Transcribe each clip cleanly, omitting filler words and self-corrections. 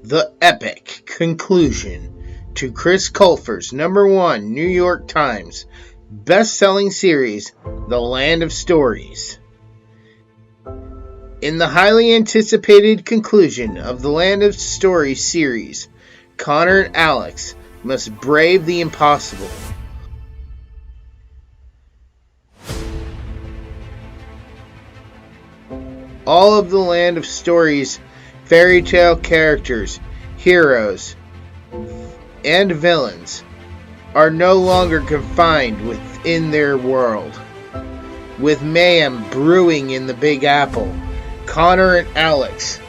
the epic conclusion to Chris Colfer's #1 New York Times best-selling series, The Land of Stories. In the highly anticipated conclusion of the Land of Stories series, Connor and Alex must brave the impossible. All of the Land of Stories fairy tale characters, heroes, and villains are no longer confined within their world. With mayhem brewing in the Big Apple, Connor and Alex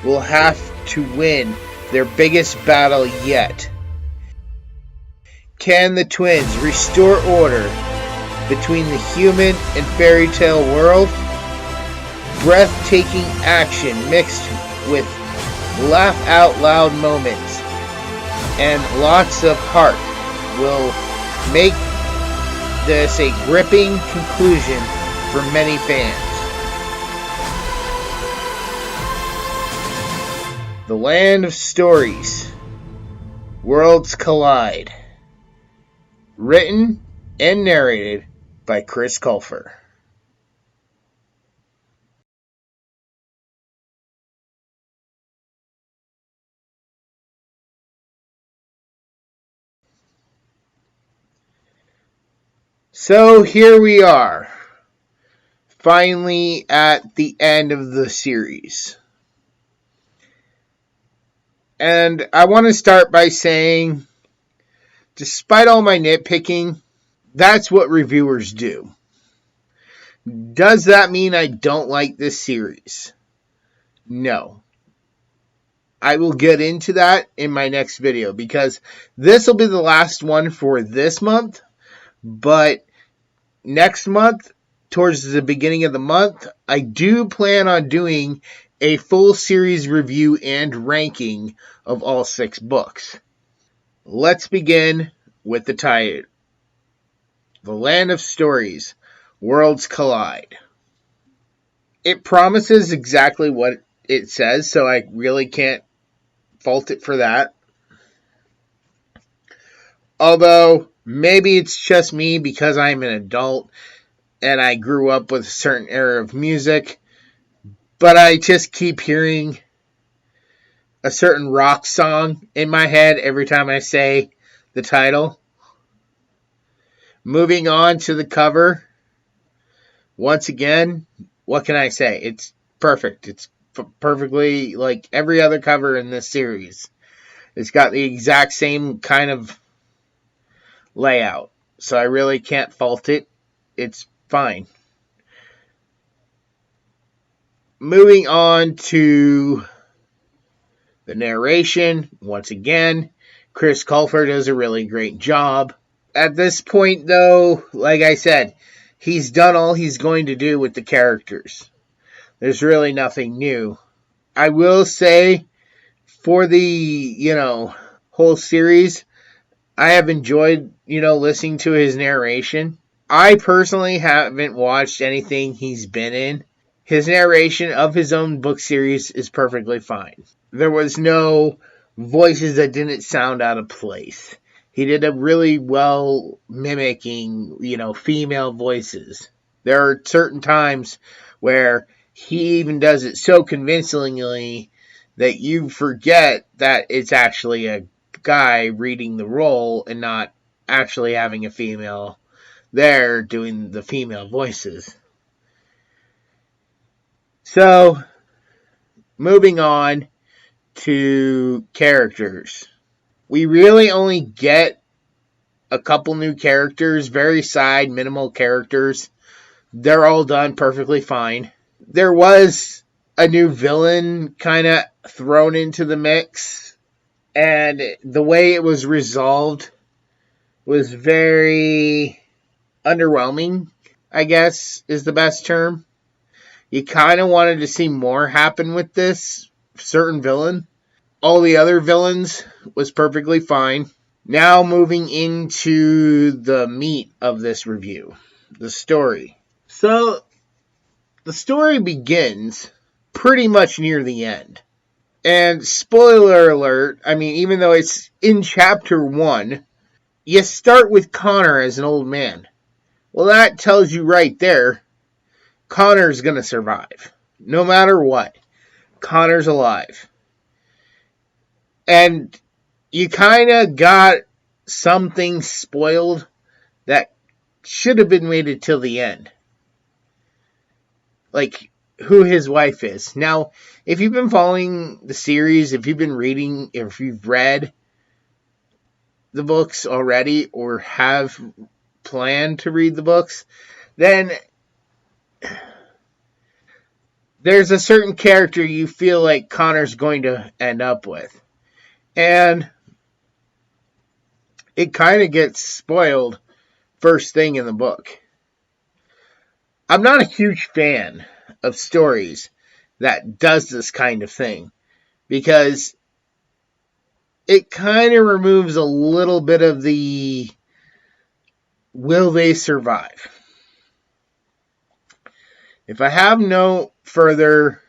will have to win their biggest battle yet. Can the twins restore order between the human and fairy tale world? Breathtaking action mixed with laugh out loud moments and lots of heart will make this a gripping conclusion for many fans. The Land of Stories, Worlds Collide. Written and narrated by Chris Colfer. So here we are, finally at the end of the series. And I want to start by saying, despite all my nitpicking, that's what reviewers do. Does that mean I don't like this series? No. I will get into that in my next video because this will be the last one for this month. But next month, towards the beginning of the month, I do plan on doing a full series review and ranking of all 6 books. Let's begin with the title. The Land of Stories, Worlds Collide. It promises exactly what it says, so I really can't fault it for that. Although, maybe it's just me because I'm an adult and I grew up with a certain era of music, but I just keep hearing a certain rock song in my head every time I say the title. Moving on to the cover. Once again, what can I say? It's perfect. It's perfectly like every other cover in this series. It's got the exact same kind of layout, so I really can't fault it. It's fine. Moving on to the narration. Once again, Chris Colfer does a really great job. At this point, though, like I said, he's done all he's going to do with the characters. There's really nothing new. I will say, for the, whole series, I have enjoyed, listening to his narration. I personally haven't watched anything he's been in. His narration of his own book series is perfectly fine. There was no voices that didn't sound out of place. He did a really well mimicking, female voices. There are certain times where he even does it so convincingly that you forget that it's actually a guy reading the role and not actually having a female there doing the female voices. So, moving on to characters. We really only get a couple new characters, very side, minimal characters. They're all done perfectly fine. There was a new villain kind of thrown into the mix, and the way it was resolved was very underwhelming, I guess is the best term. You kind of wanted to see more happen with this certain villain. All the other villains was perfectly fine. Now moving into the meat of this review, the story. So, the story begins pretty much near the end. And spoiler alert, I mean, even though it's in chapter 1, you start with Connor as an old man. Well, that tells you right there, Connor's going to survive. No matter what, Connor's alive. And you kind of got something spoiled that should have been waited till the end. Like, who his wife is. Now, if you've been following the series, if you've been reading, if you've read the books already or have planned to read the books, then there's a certain character you feel like Connor's going to end up with. And it kind of gets spoiled first thing in the book. I'm not a huge fan of stories that does this kind of thing because it kind of removes a little bit of the will they survive. If I have no further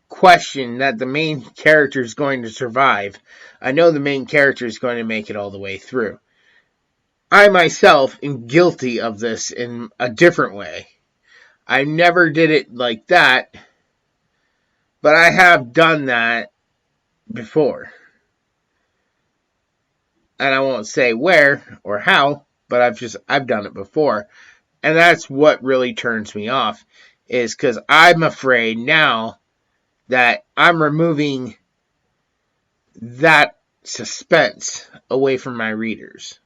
question that the main character is going to survive, I know the main character is going to make it all the way through. I myself am guilty of this in a different way. I never did it like that, but I have done that before. And I won't say where or how, but I've done it before. And that's what really turns me off, is because I'm afraid now that I'm removing that suspense away from my readers.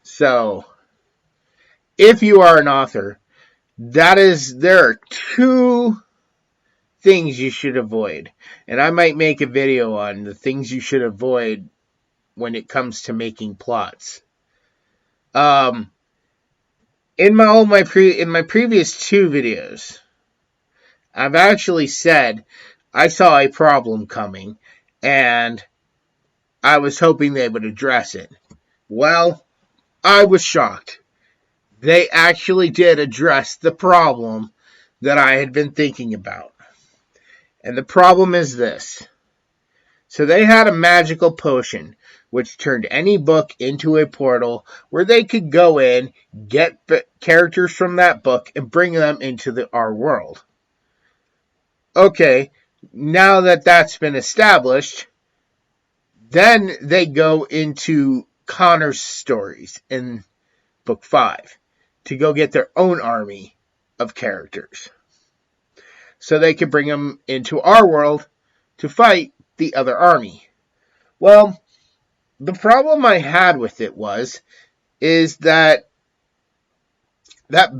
So, if you are an author, there are two things you should avoid. And I might make a video on the things you should avoid when it comes to making plots. In my previous two videos, I've actually said I saw a problem coming and I was hoping they would address it. Well, I was shocked. They actually did address the problem that I had been thinking about. And the problem is this. So they had a magical potion which turned any book into a portal where they could go in, get characters from that book, and bring them into our world. Okay, now that that's been established, then they go into Connor's stories in book 5 to go get their own army of characters. So they could bring them into our world to fight the other army. Well, the problem I had with it is that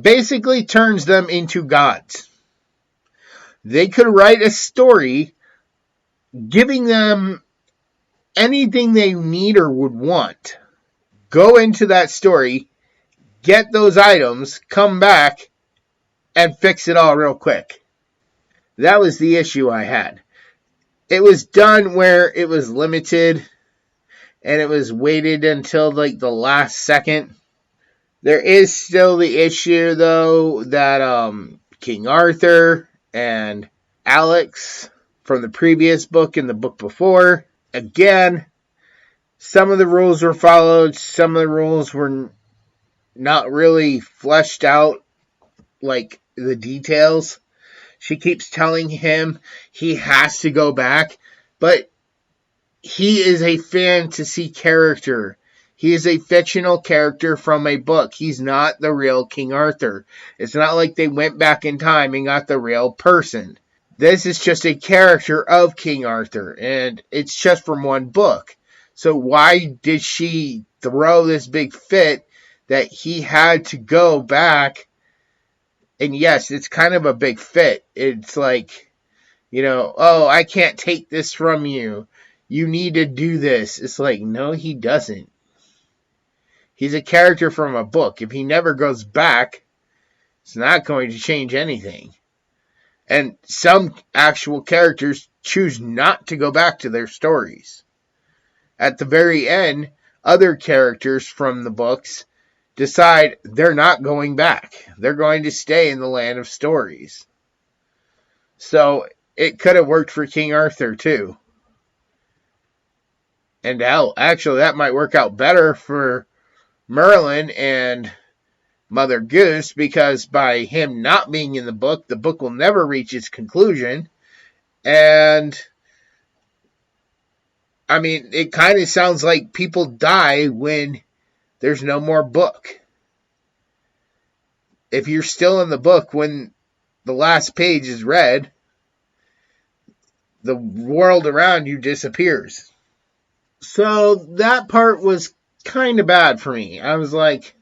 basically turns them into gods. They could write a story giving them anything they need or would want. Go into that story, get those items, come back, and fix it all real quick. That was the issue I had. It was done where it was limited, and it was waited until like the last second. There is still the issue, though, that King Arthur and Alex from the previous book and the book before, again, some of the rules were followed, some of the rules were not really fleshed out, like the details. She keeps telling him he has to go back, but he is a fantasy character. He is a fictional character from a book. He's not the real King Arthur. It's not like they went back in time and got the real person. This is just a character of King Arthur, and it's just from one book. So why did she throw this big fit that he had to go back? And yes, it's kind of a big fit. It's like, oh, I can't take this from you. You need to do this. It's like, no, he doesn't. He's a character from a book. If he never goes back, it's not going to change anything. And some actual characters choose not to go back to their stories. At the very end, other characters from the books decide they're not going back. They're going to stay in the land of stories. So it could have worked for King Arthur too. And hell, actually, that might work out better for Merlin and Mother Goose, because by him not being in the book will never reach its conclusion. And I mean, it kind of sounds like people die when there's no more book. If you're still in the book when the last page is read, the world around you disappears. So that part was kind of bad for me. I was like,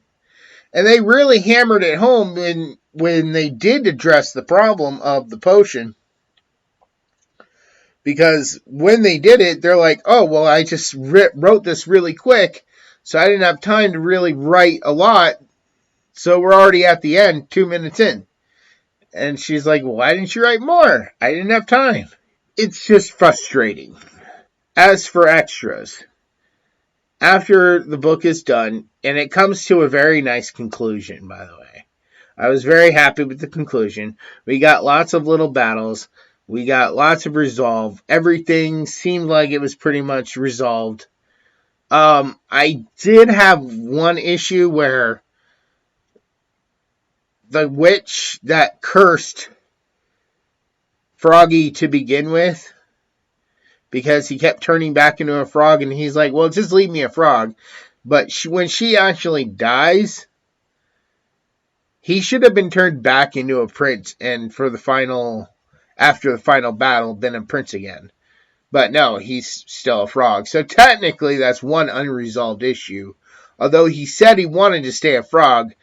and they really hammered it home when they did address the problem of the potion. Because when they did it, they're like, oh, well, I just wrote this really quick, so I didn't have time to really write a lot. So we're already at the end, 2 minutes in. And she's like, well, why didn't you write more? I didn't have time. It's just frustrating. As for extras, after the book is done, and it comes to a very nice conclusion, by the way. I was very happy with the conclusion. We got lots of little battles. We got lots of resolve. Everything seemed like it was pretty much resolved. I did have one issue where the witch that cursed Froggy to begin with, because he kept turning back into a frog, and he's like, well, just leave me a frog. But when she actually dies, he should have been turned back into a prince, and after the final battle, been a prince again. But no, he's still a frog. So technically, that's one unresolved issue. Although he said he wanted to stay a frog,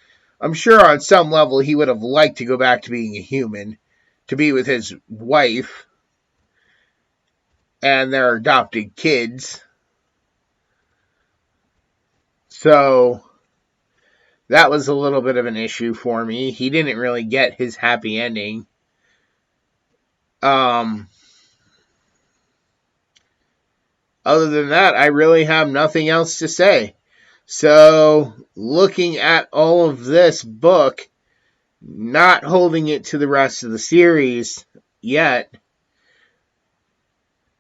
I'm sure on some level he would have liked to go back to being a human, to be with his wife and their adopted kids. So that was a little bit of an issue for me. He didn't really get his happy ending. Other than that, I really have nothing else to say. So, looking at all of this book, not holding it to the rest of the series yet,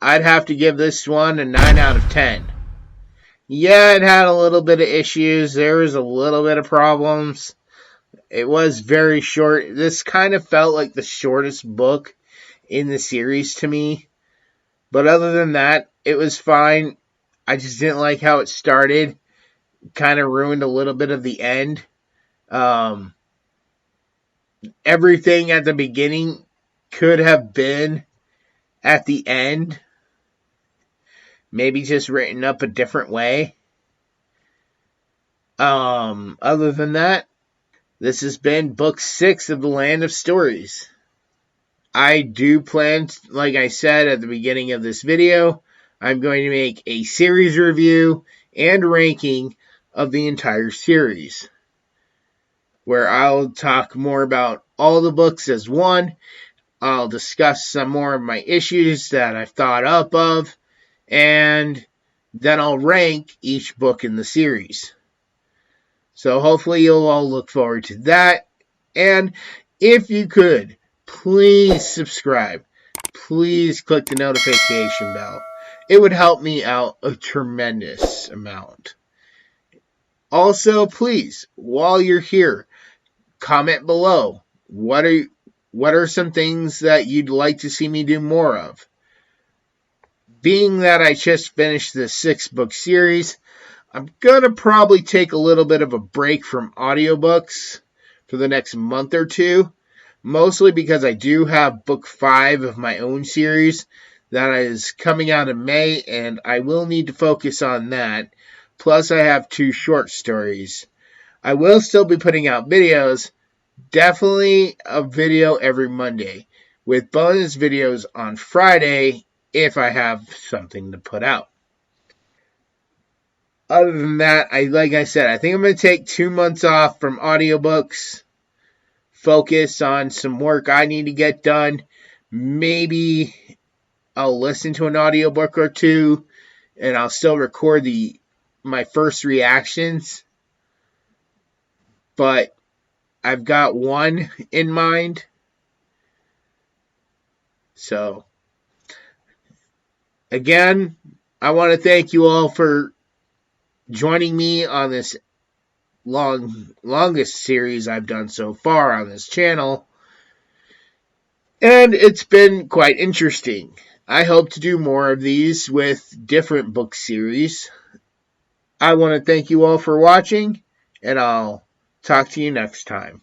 I'd have to give this one a 9 out of 10. Yeah, it had a little bit of issues. There was a little bit of problems. It was very short. This kind of felt like the shortest book in the series to me. But other than that, it was fine. I just didn't like how it started. Kind of ruined a little bit of the end. Everything at the beginning could have been at the end. Maybe just written up a different way. Other than that, this has been book 6 of the Land of Stories. I do plan, like I said at the beginning of this video, I'm going to make a series review and ranking of the entire series, where I'll talk more about all the books as one. I'll discuss some more of my issues that I've thought up of, and then I'll rank each book in the series. So hopefully you'll all look forward to that. And if you could, please subscribe. Please click the notification bell. It would help me out a tremendous amount. Also, please, while you're here, comment below. What are some things that you'd like to see me do more of? Being that I just finished the 6-book series, I'm going to probably take a little bit of a break from audiobooks for the next month or two. Mostly because I do have book 5 of my own series that is coming out in May, and I will need to focus on that. Plus, I have 2 short stories. I will still be putting out videos. Definitely a video every Monday, with bonus videos on Friday if I have something to put out. Other than that, like I said, I think I'm going to take 2 months off from audiobooks. Focus on some work I need to get done. Maybe I'll listen to an audiobook or two, and I'll still record my first reactions. But I've got one in mind. So, again, I want to thank you all for joining me on this longest series I've done so far on this channel. And it's been quite interesting. I hope to do more of these with different book series. I want to thank you all for watching, and I'll talk to you next time.